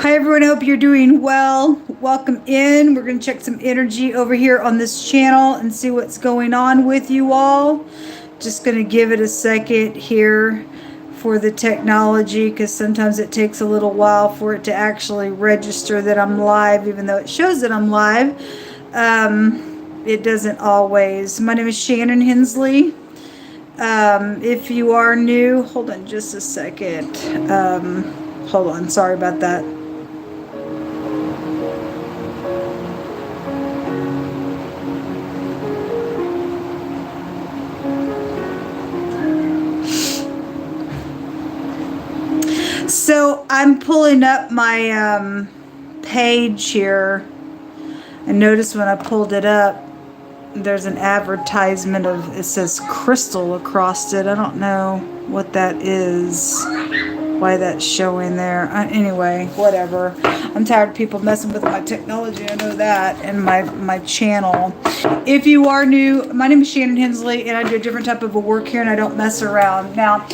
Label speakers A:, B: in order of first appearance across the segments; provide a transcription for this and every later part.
A: Hi everyone, I hope you're doing well. Welcome in. We're going to check some energy over here on this channel and see what's going on with you all. Just going to give it a second here for the technology, because sometimes it takes a little while for it to actually register that I'm live, even though it shows that I'm live. It doesn't always. My name is Shannon Hensley. If you are new, hold on just a second. Hold on, sorry about that. So I'm pulling up my page here, and notice when I pulled it up, there's an advertisement of, it says crystal across it. I don't know what that is, why that's showing there. Anyway, whatever. I'm tired of people messing with my technology, I know that, and my channel. If you are new, my name is Shannon Hensley, and I do a different type of a work here, and I don't mess around. Now,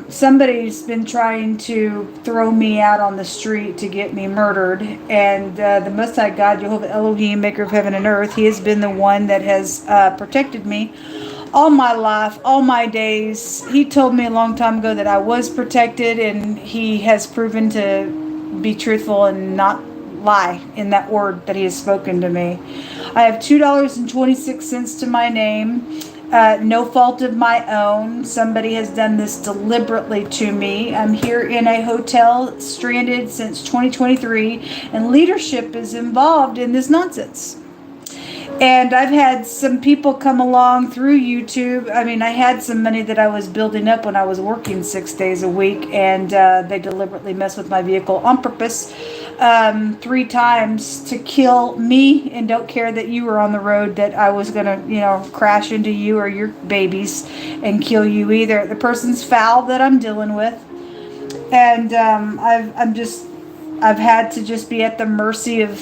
A: somebody's been trying to throw me out on the street to get me murdered, and the Most High God, Jehovah Elohim, maker of heaven and earth, he has been the one that has protected me all my life, all my days. He told me a long time ago that I was protected, and he has proven to be truthful and not lie in that word that he has spoken to me. I have $2.26 to my name. No fault of my own. Somebody has done this deliberately to me. I'm here in a hotel, stranded since 2023, and leadership is involved in this nonsense. And I've had some people come along through YouTube. I mean, I had some money that I was building up when I was working 6 days a week, and they deliberately messed with my vehicle on purpose 3 times to kill me, and don't care that you were on the road, that I was going to, crash into you or your babies and kill you either. The person's foul that I'm dealing with. And I've had to just be at the mercy of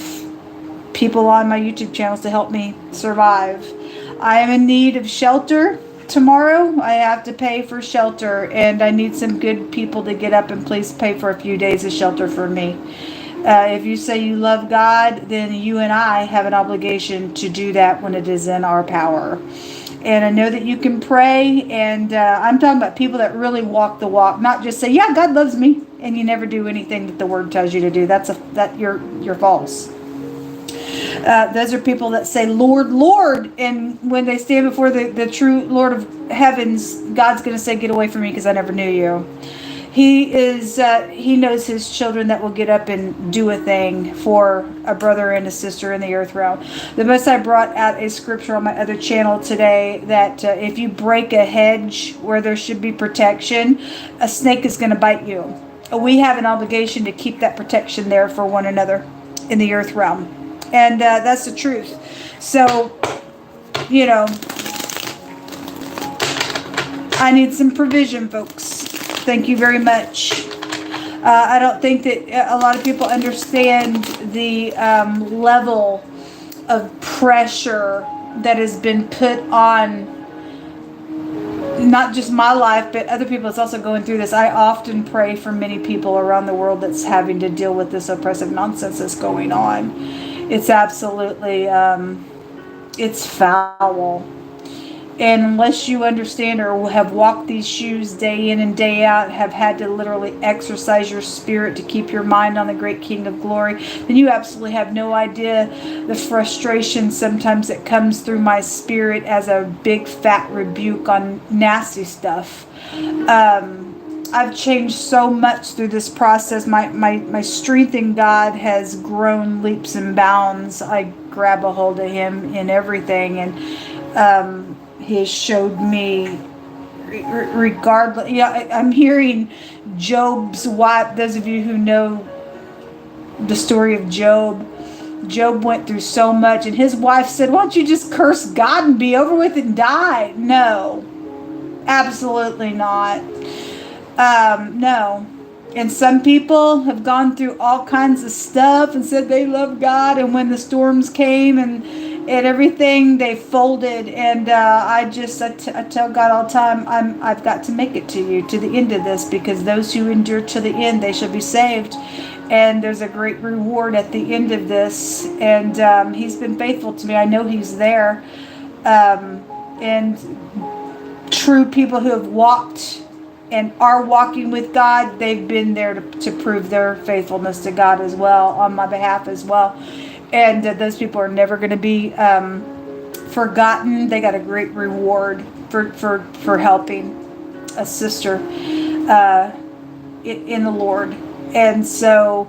A: people on my YouTube channels to help me survive. I am in need of shelter tomorrow. I have to pay for shelter, and I need some good people to get up and please pay for a few days of shelter for me. If you say you love God, then you and I have an obligation to do that when it is in our power. And I know that you can pray, and I'm talking about people that really walk the walk, not just say, yeah, God loves me, and you never do anything that the word tells you to do. You're false. Those are people that say, Lord, Lord, and when they stand before the true Lord of heavens, God's going to say, get away from me, because I never knew you. He knows his children that will get up and do a thing for a brother and a sister in the earth realm. The Most High brought out a scripture on my other channel today that if you break a hedge where there should be protection, a snake is going to bite you. We have an obligation to keep that protection there for one another in the earth realm. And that's the truth. So, I need some provision, folks. Thank you very much. I don't think that a lot of people understand the level of pressure that has been put on not just my life, but other people that's also going through this. I often pray for many people around the world that's having to deal with this oppressive nonsense that's going on. It's absolutely, it's foul. And unless you understand or have walked these shoes day in and day out, have had to literally exercise your spirit to keep your mind on the great King of Glory, then you absolutely have no idea the frustration sometimes that comes through my spirit as a big fat rebuke on nasty stuff. I've changed so much through this process. My strength in God has grown leaps and bounds. I grab a hold of him in everything, and he has showed me regardless. I'm hearing Job's wife. Those of you who know the story of Job went through so much, and his wife said, why don't you just curse God and be over with it and die? No, absolutely not. No. And some people have gone through all kinds of stuff and said they love God, and when the storms came and and everything they folded. And I tell God all the time, I've got to make it to you, to the end of this, because those who endure to the end, they shall be saved. And there's a great reward at the end of this. And he's been faithful to me. I know he's there. And true people who have walked and are walking with God, they've been there to prove their faithfulness to God as well, on my behalf as well. And those people are never going to be forgotten. They got a great reward for helping a sister in the Lord. And so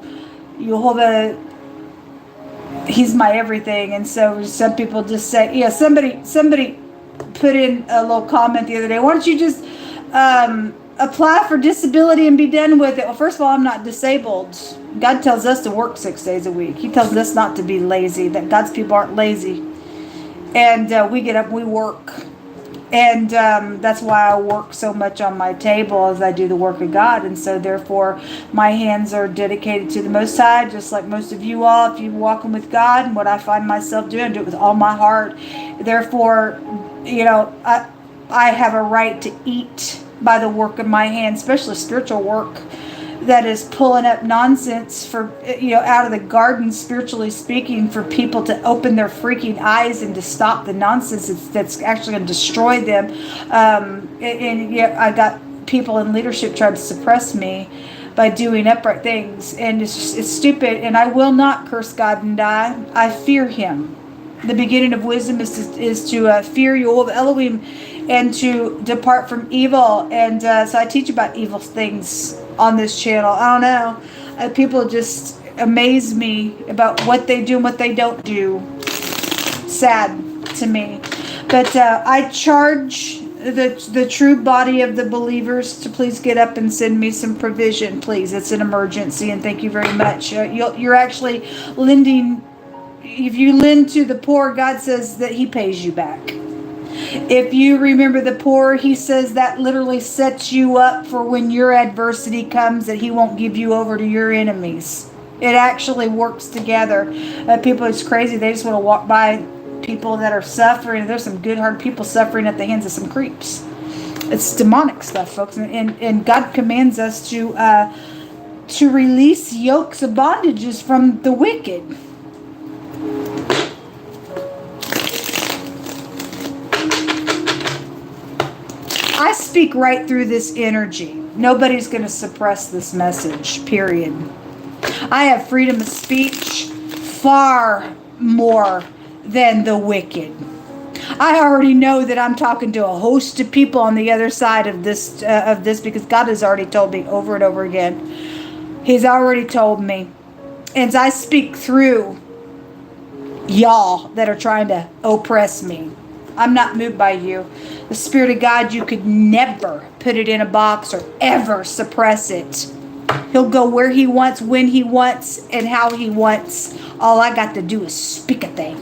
A: he's my everything. And so some people just say, yeah, somebody put in a little comment the other day, why don't you just apply for disability and be done with it? Well, first of all, I'm not disabled. God tells us to work 6 days a week. He tells us not to be lazy, that God's people aren't lazy. And we get up, we work. And that's why I work so much on my table as I do the work of God. And so therefore, my hands are dedicated to the Most High, just like most of you all. If you're walking with God, and what I find myself doing, I do it with all my heart. Therefore, I have a right to eat by the work of my hands, especially spiritual work that is pulling up nonsense for, out of the garden, spiritually speaking, for people to open their freaking eyes and to stop the nonsense that's actually going to destroy them. I got people in leadership trying to suppress me by doing upright things, and it's stupid. And I will not curse God and die. I fear Him. The beginning of wisdom is to fear Word of Elohim and to depart from evil. And so I teach about evil things on this channel. I don't know. People just amaze me about what they do and what they don't do. Sad to me. But I charge the true body of the believers to please get up and send me some provision, please. It's an emergency, and thank you very much. You're actually lending. If you lend to the poor, God says that He pays you back. If you remember the poor, He says that literally sets you up for when your adversity comes, that He won't give you over to your enemies. It actually works together. People, it's crazy. They just want to walk by people that are suffering. There's some good, hard people suffering at the hands of some creeps. It's demonic stuff, folks. And God commands us to release yokes of bondages from the wicked. I speak right through this energy. Nobody's going to suppress this message, period. I have freedom of speech far more than the wicked. I already know that I'm talking to a host of people on the other side of this because God has already told me over and over again. He's already told me. And I speak through y'all that are trying to oppress me. I'm not moved by you. The Spirit of God, you could never put it in a box or ever suppress it. He'll go where He wants, when He wants, and how He wants. All I got to do is speak a thing.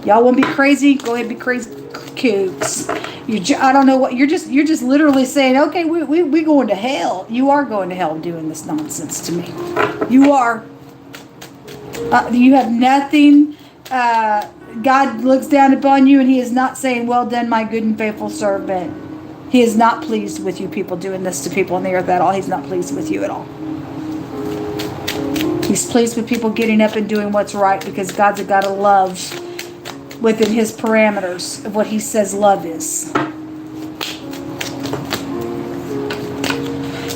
A: Y'all want to be crazy? Go ahead and be crazy, coots. I don't know what you're just literally saying. Okay, we going to hell. You are going to hell doing this nonsense to me. You are. You have nothing. God looks down upon you, and He is not saying, well done, my good and faithful servant. He is not pleased with you people doing this to people on the earth at all. He's not pleased with you at all. He's pleased with people getting up and doing what's right, because God's a God of love within His parameters of what He says love is.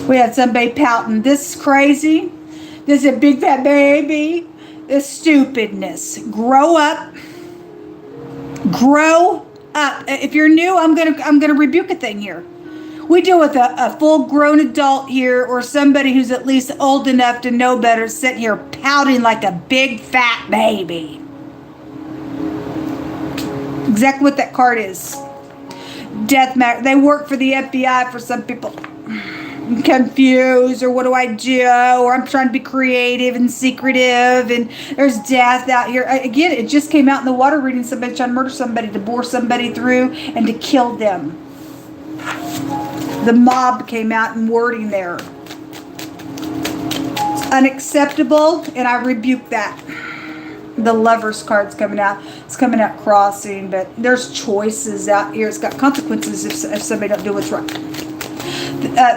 A: We had somebody pouting. This is crazy. This is a big fat baby. This stupidness. Grow up. Grow up. If you're new, I'm gonna rebuke a thing here. We deal with a full-grown adult here, or somebody who's at least old enough to know better, sitting here pouting like a big fat baby. Exactly what that card is. Death matter. They work for the FBI for some people. I'm confused, or what do I do? Or I'm trying to be creative and secretive, and there's death out here. Again, it just came out in the water reading, somebody trying to murder somebody, to bore somebody through, and to kill them. The mob came out in wording there. It's unacceptable, and I rebuke that. The Lover's card's coming out. It's coming out crossing, but there's choices out here. It's got consequences if somebody don't do what's right.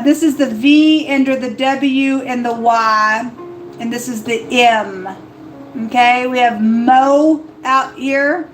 A: This is the V under the W and the Y, and this is the M. Okay, we have Mo out here.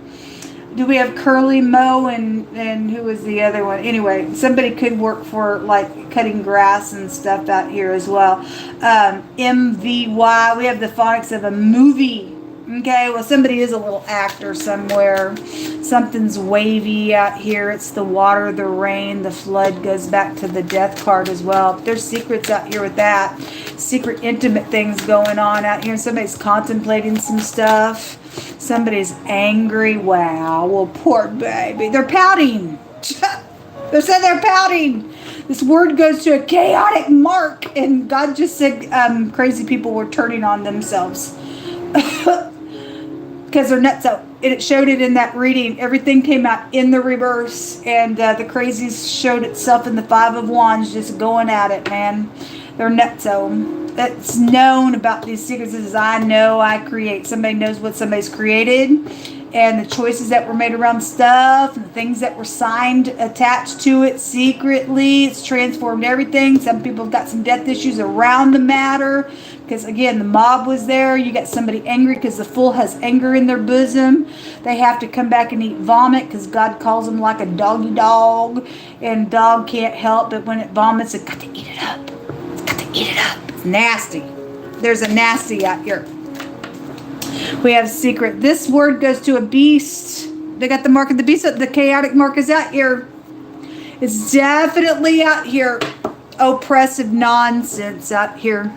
A: Do we have Curly Mo and who was the other one? Anyway, somebody could work for like cutting grass and stuff out here as well. MVY, we have the phonics of a movie. Okay, well somebody is a little actor somewhere. Something's wavy out here. It's the water, the rain, the flood goes back to the death card as well. There's secrets out here with that. Secret intimate things going on out here. Somebody's contemplating some stuff. Somebody's angry. Wow, well poor baby. They're pouting. They said they're pouting. This word goes to a chaotic mark, and God just said crazy people were turning on themselves. Because they're nutso. It showed it in that reading. Everything came out in the reverse, and the crazies showed itself in the Five of Wands, just going at it, man. They're nutso. It's known about these secrets. This is I know, I create. Somebody knows what somebody's created, and the choices that were made around stuff, and the things that were signed, attached to it secretly. It's transformed everything. Some people have got some death issues around the matter. Because again, the mob was there. You got somebody angry because the fool has anger in their bosom. They have to come back and eat vomit because God calls them like a doggy dog. And dog can't help but when it vomits, it's got to eat it up. It's got to eat it up. It's nasty. There's a nasty out here. We have secret. This word goes to a beast. They got the mark of the beast. The chaotic mark is out here. It's definitely out here. Oppressive nonsense out here.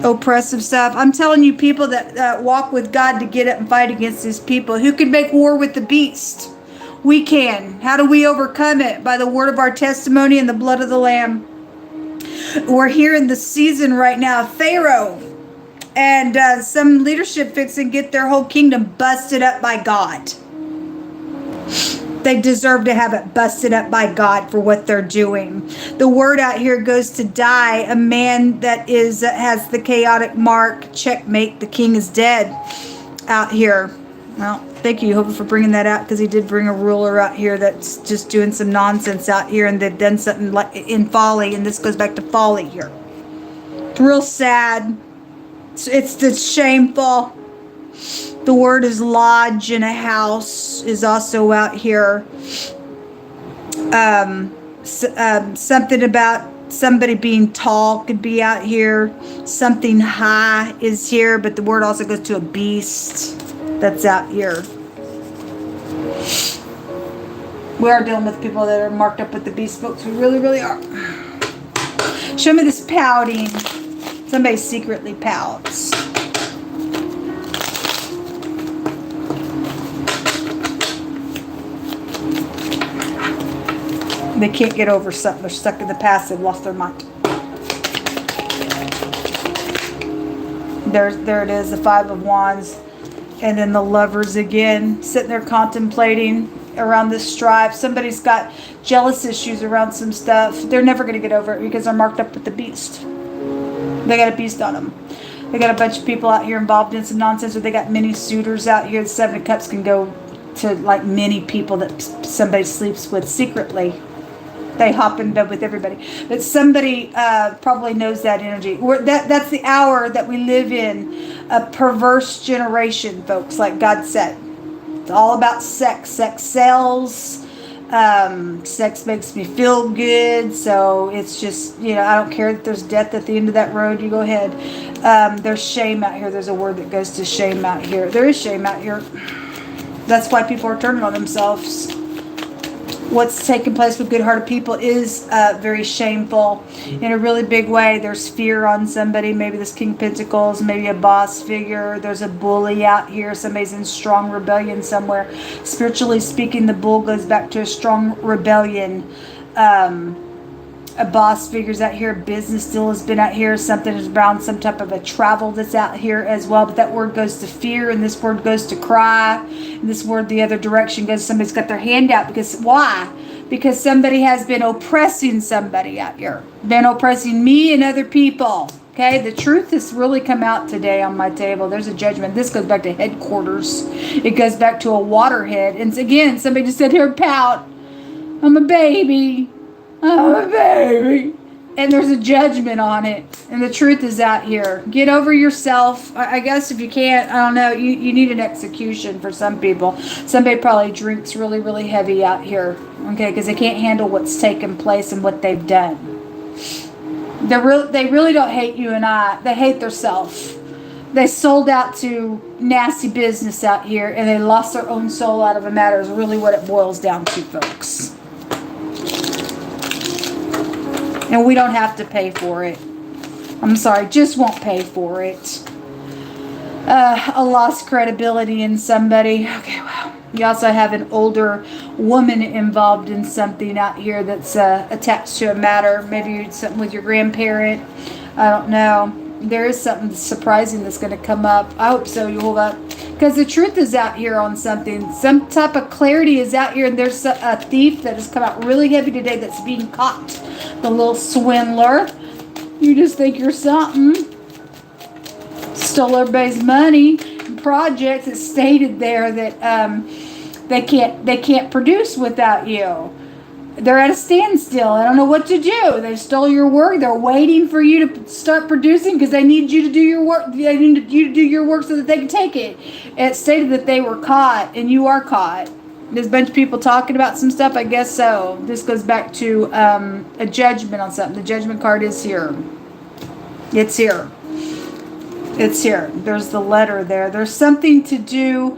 A: Oppressive stuff. I'm telling you, people that walk with God to get up and fight against these people. Who can make war with the beast? We can. How do we overcome it? By the word of our testimony and the blood of the Lamb. We're here in the season right now of Pharaoh. And some leadership fixing get their whole kingdom busted up by God. They deserve to have it busted up by God for what they're doing. The word out here goes to die. A man that is has the chaotic mark. Checkmate. The king is dead out here. Well, thank you, Jehovah, for bringing that out, because he did bring a ruler out here that's just doing some nonsense out here, and they've done something like in folly, and this goes back to folly here. It's real sad. It's shameful. The word is lodge in a house is also out here. Something about somebody being tall could be out here. Something high is here, but the word also goes to a beast that's out here. We are dealing with people that are marked up with the beast, folks. We really, really are. Show me this pouting. Somebody secretly pouts. They can't get over something. They're stuck in the past. They've lost their mind. There it is, the Five of Wands. And then the Lovers again, sitting there contemplating around this strife. Somebody's got jealous issues around some stuff. They're never going to get over it because they're marked up with the beast. They got a beast on them. They got a bunch of people out here involved in some nonsense, or they got many suitors out here. The Seven of Cups can go to like many people that somebody sleeps with secretly. They hop in bed with everybody. But somebody probably knows that energy. That's the hour that we live in. A perverse generation, folks, like God said. It's all about sex. Sex sells. Sex makes me feel good. So it's just, I don't care that there's death at the end of that road. You go ahead. There's shame out here. There's a word that goes to shame out here. There is shame out here. That's why people are turning on themselves. What's taking place with good-hearted people is very shameful in a really big way. There's fear on somebody. Maybe this King of Pentacles, maybe a boss figure. There's a bully out here. Somebody's in strong rebellion somewhere. Spiritually speaking, the bull goes back to a strong rebellion. A boss figure's out here. Business deal has been out here. Something is around some type of a travel that's out here as well. But that word goes to fear, and this word goes to cry. And this word the other direction goes, somebody's got their hand out. Because why? Because somebody has been oppressing somebody out here. Been oppressing me and other people. Okay, the truth has really come out today on my table. There's a judgment. This goes back to headquarters. It goes back to a waterhead. And again, somebody just said here, pout. I'm a baby. I'm a baby. And there's a judgment on it. And the truth is out here. Get over yourself. I guess if you can't, I don't know, you need an execution for some people. Somebody probably drinks really, really heavy out here. Okay, because they can't handle what's taken place and what they've done. They really don't hate you and I. They hate themselves. They sold out to nasty business out here, and they lost their own soul out of a matter is really what it boils down to, folks. And we don't have to pay for it. I'm sorry, just won't pay for it. A lost credibility in somebody. Okay, wow. You also have an older woman involved in something out here that's attached to a matter. Maybe something with your grandparent. I don't know. There is something surprising that's going to come up. I hope so, Yehovah. Because the truth is out here on something. Some type of clarity is out here. And there's a thief that has come out really heavy today that's being caught. The little swindler. You just think you're something. Stole everybody's money. Projects. It's stated there that they can't produce without you. They're at a standstill. I don't know what to do. They stole your work. They're waiting for you to start producing because they need you to do your work. They need you to do your work so that they can take it. It stated that they were caught, and you are caught. There's a bunch of people talking about some stuff. I guess so. This goes back to a judgment on something. The judgment card is here. It's here. It's here. There's the letter there. There's something to do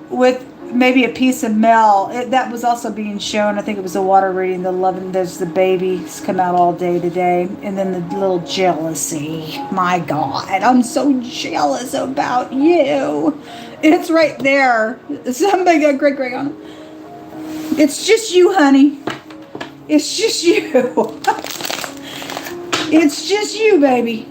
A: with maybe a piece of mail. That was also being shown. I think it was the water reading. The love, and there's the babies come out all day today. And then the little jealousy. My God, I'm so jealous about you. It's right there. Somebody got great on it. It's just you, honey. It's just you. It's just you, baby.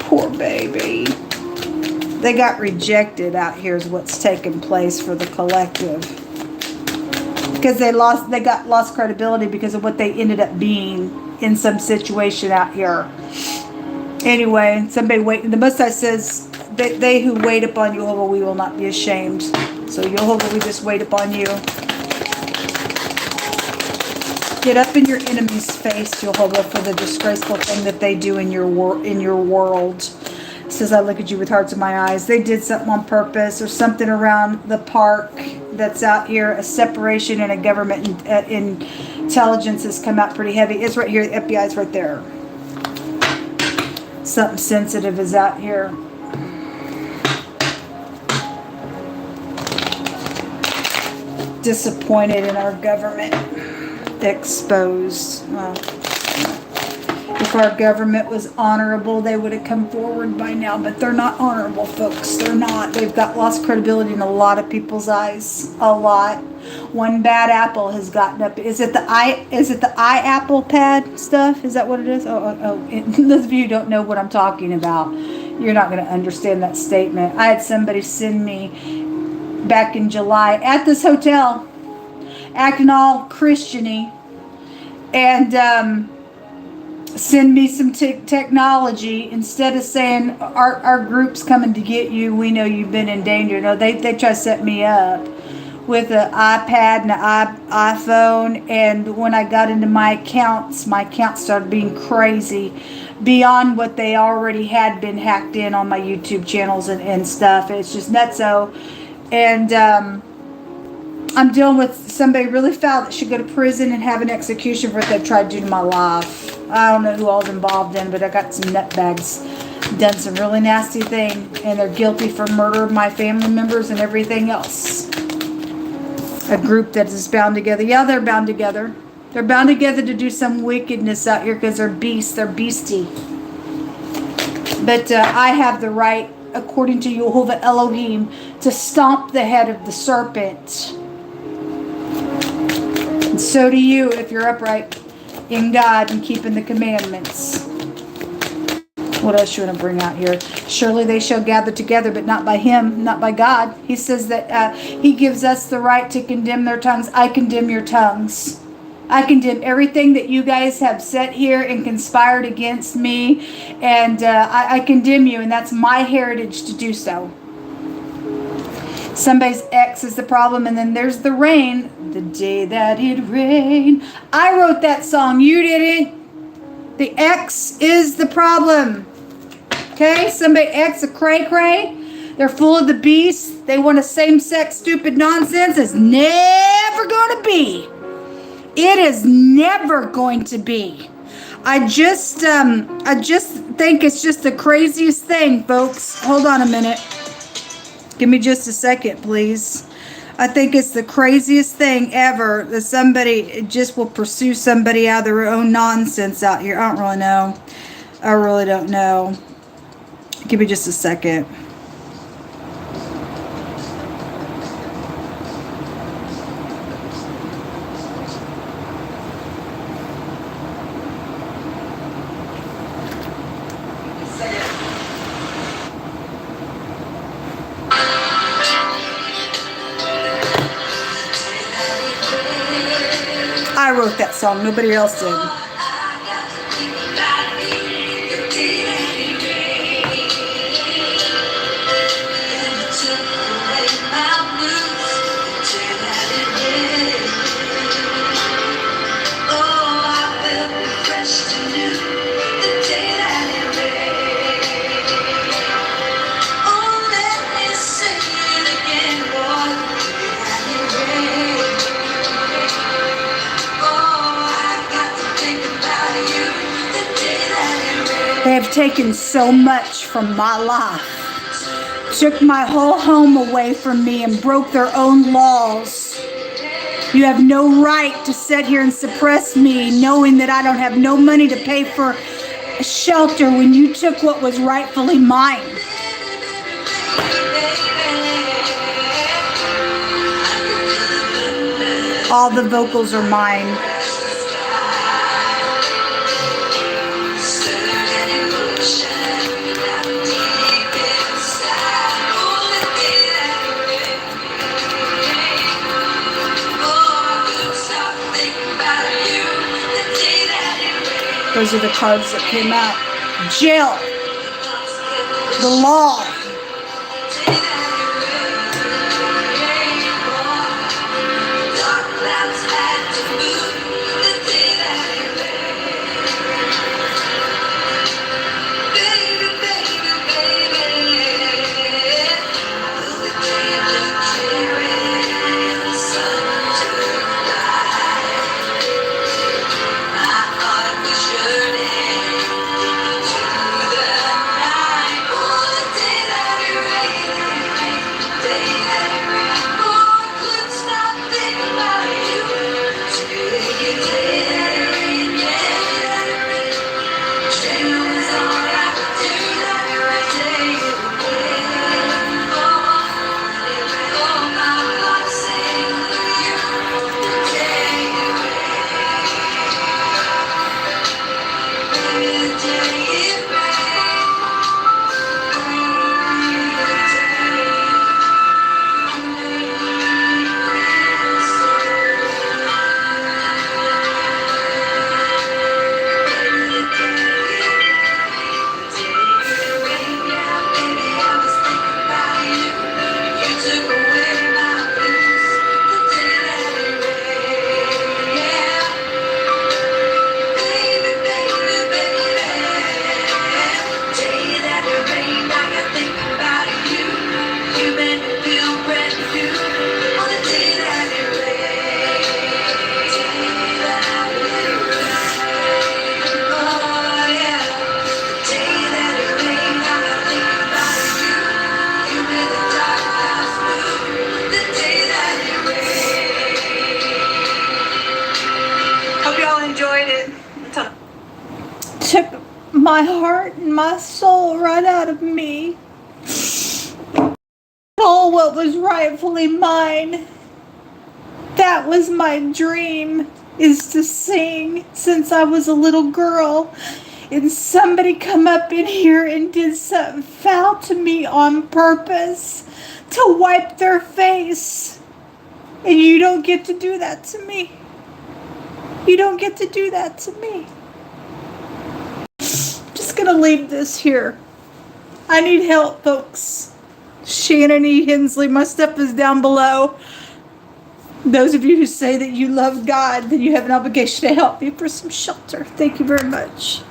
A: Poor baby. They got rejected out here is what's taking place for the collective. Because they got lost credibility because of what they ended up being in some situation out here. Anyway, somebody wait. The Most High says, they who wait upon Yehovah, we will not be ashamed. So Yehovah, we just wait upon you. Get up in your enemy's face, Yehovah, for the disgraceful thing that they do in your world. It says, I look at you with hearts in my eyes. They did something on purpose, or something around the park that's out here. A separation in a government intelligence has come out pretty heavy. It's right here. The FBI is right there. Something sensitive is out here. Disappointed in our government. Exposed. Well, if our government was honorable, they would have come forward by now, but they're not honorable, folks. They're not. They've got lost credibility in a lot of people's eyes. A lot. One bad apple has gotten up. Is it the apple pad stuff? Is that what it is? Oh. Those of you who don't know what I'm talking about, you're not going to understand that statement. I had somebody send me back in July at this hotel, acting all Christian-y, and send me some technology instead of saying our group's coming to get you. We know you've been in danger. No, they try to set me up with an iPad and an iPhone, and when I got into my accounts started being crazy beyond what they already had been hacked in on my YouTube channels and stuff. It's just nutso. And I'm dealing with somebody really foul that should go to prison and have an execution for what they've tried to do to my life. I don't know who all's involved in, but I got some nutbags done some really nasty thing, and they're guilty for murder of my family members and everything else. A group that is bound together. Yeah, they're bound together. They're bound together to do some wickedness out here because they're beasts. They're beastie. But I have the right, according to Yehovah Elohim, to stomp the head of the serpent. And so do you if you're upright in God and keeping the commandments. What else you want to bring out here? Surely they shall gather together, but not by him, not by God. He says that he gives us the right to condemn their tongues. I condemn your tongues. I condemn everything that you guys have set here and conspired against me. And I condemn you, and that's my heritage to do so. Somebody's ex is the problem, and then there's the rain. The day that it rained. I wrote that song. You didn't. The ex is the problem. Okay? Somebody ex a cray-cray. They're full of the beast. They want a same-sex stupid nonsense. It's never going to be. It is never going to be. I just think it's just the craziest thing, folks. Hold on a minute. Give me just a second, please. I think it's the craziest thing ever that somebody just will pursue somebody out of their own nonsense out here. I don't really know. I really don't know. Give me just a second. I wrote that song. Nobody else did. They have taken so much from my life, took my whole home away from me, and broke their own laws. You have no right to sit here and suppress me, knowing that I don't have no money to pay for shelter when you took what was rightfully mine. All the vocals are mine. Those are the cards that came out. Jail. The law. Took my heart and my soul right out of me. All what was rightfully mine. That was my dream, is to sing since I was a little girl. And somebody come up in here and did something foul to me on purpose to wipe their face. And you don't get to do that to me. You don't get to do that to me. Just gonna leave this here. I need help, folks. Shannon E Hensley, my stuff is down below. Those of you who say that you love God, then you have an obligation to help me for some shelter. Thank you very much.